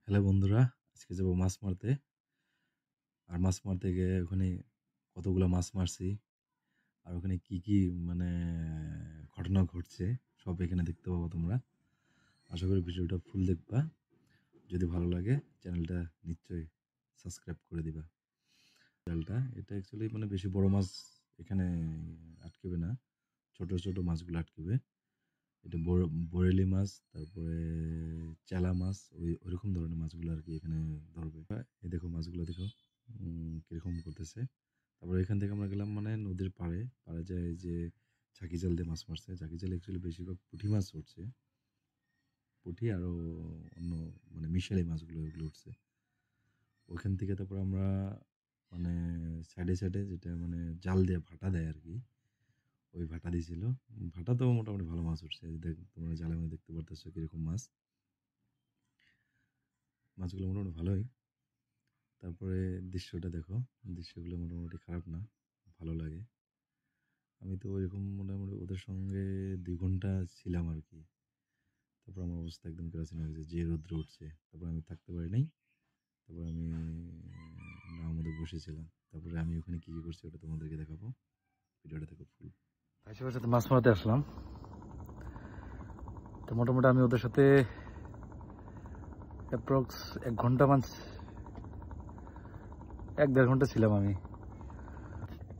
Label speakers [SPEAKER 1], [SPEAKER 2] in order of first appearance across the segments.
[SPEAKER 1] Hello বন্ধুরা, আজকে যাবো মাছ মারতে। আর মাছ মারতে গিয়ে ওখানে কতগুলো মাছ মারছি। আর ওখানে কি কি মানে ঘটনা ঘটছে সব এখানে দেখতে পাবো তোমরা। আশা করি ভিডিওটা ফুল দেখবা। যদি ভালো লাগে চ্যানেলটা নিশ্চয়ই সাবস্ক্রাইব করে দিবা। জালটা এটা অ্যাকচুয়ালি মানে বেশি বড় মাছ এখানে আটকেবে না, ছোট ছোট মাছগুলো আটকেবে। এটা বরেলি মাছ, তারপরে চেলা মাছ, ওইরকম ধরনের মাছগুলো আর কি এখানে ধরবে। এই দেখো মাছগুলো দেখো কিরকম করতেছে। তারপরে এখান থেকে আমরা গেলাম মানে নদীর পাড়ে পাড়ে যায় যে ঝাঁকি জাল দিয়ে মাছ মারছে। ঝাঁকি জাল অ্যাকচুয়ালি বেশিরভাগ পুঁটি মাছ উঠছে, পুঁটি আরও অন্য মানে মিশালি মাছগুলো ওগুলো উঠছে ওইখান থেকে। তারপর আমরা মানে সাইডে সাইডে যেটা মানে জাল দিয়ে ভাটা দেয় আর কি, ওই ভাটা দিয়েছিল। ভাটা তো মোটামুটি ভালো মাছ উঠছে। তোমরা জালের মধ্যে দেখতে পারতেছো কিরকম মাছ, মাছগুলো মোটামুটি ভালোই। তারপরে দৃশ্যটা দেখো, দৃশ্যগুলো মোটামুটি খারাপ না, ভালো লাগে। আমি তো ওইরকম মোটামুটি ওদের সঙ্গে 2 ঘন্টা ছিলাম আর কি। তারপর আমার অবস্থা একদম কেরাসিন হয়ে গেছে, যে রৌদ্র উঠছে। তারপর আমি থাকতে পারি নাই। তারপর আমি নাওর মধ্যে বসেছিলাম। তারপরে আমি ওখানে কী কী করছি ওটা তোমাদেরকে দেখাবো। ভিডিওটা দেখো ফুল। ভাইসের সাথে মাছ মারতে আসলাম। তো মোটামুটি আমি ওদের সাথে অ্যাপ্রক্স 1 ঘন্টা 1-1.5 ঘন্টা ছিলাম আমি।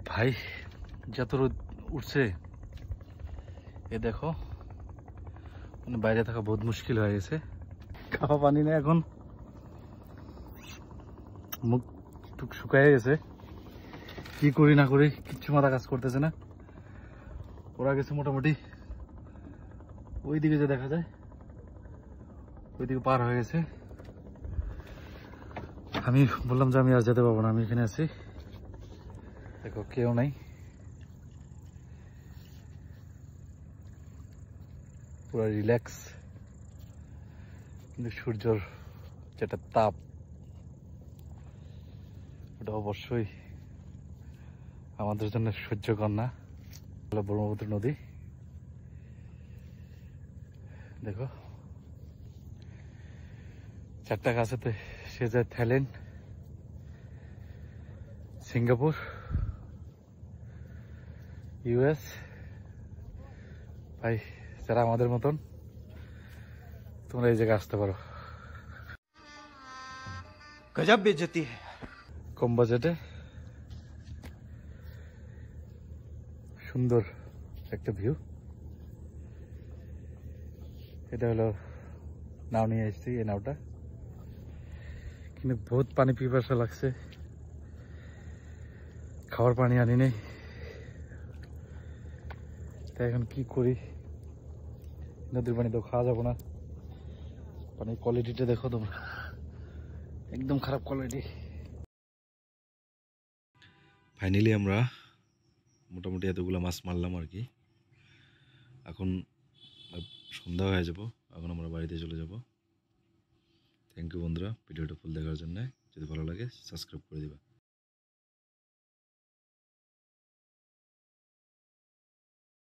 [SPEAKER 1] ভাই যত রোদ উঠছে এ দেখো, মানে বাইরে থাকা বহুত মুশকিল হয়ে গেছে। খাওয়া পানি নেই, এখন মুখ টুক শুকায় গেছে। কি করি না করি কিচ্ছু মাথা কাজ করতেছে না। ওরা গেছে মোটামুটি ওইদিকে, যে দেখা যায় ওইদিকে পার হয়ে গেছে। আমি বললাম যে আমি আর যেতে পারবো না, আমি এখানে আছি। দেখো কেউ নাই, পুরো রিল্যাক্স। কিন্তু সূর্যর যেটা তাপ ওটা অবশ্যই আমাদের জন্য সহ্যকর না। ব্রহ্মপুত্র নদী দেখো, 4টা গাছেতে সে যায় থাইল্যান্ড, সিঙ্গাপুর, ইউএস। ভাই যারা আমাদের মতন, তোমরা এই জায়গায় আসতে পারো।
[SPEAKER 2] गजब बेइज्जती है।
[SPEAKER 1] কম বাজেটে সুন্দর একটা ভিউ। এটা হলো নাও নিয়ে এসেছি, এই নাওটা, কিন্তু বহুত পানি পিপাসা লাগছে। খাওয়ার পানি আনি নেই, তাই এখন কি করি। নদীর পানি তো খাওয়া যাবো না। পানির কোয়ালিটিটা দেখো তোমরা, একদম খারাপ কোয়ালিটি। ফাইনালি আমরা মোটামুটি এতগুলো মাছ মারলাম আর কি। এখন সন্ধ্যা হয়ে যাব, এখন আমরা বাড়িতে চলে যাব। থ্যাংক ইউ বন্ধুরা ভিডিওটা ফুল দেখার জন্য। যদি ভালো লাগে সাবস্ক্রাইব করে দিবা।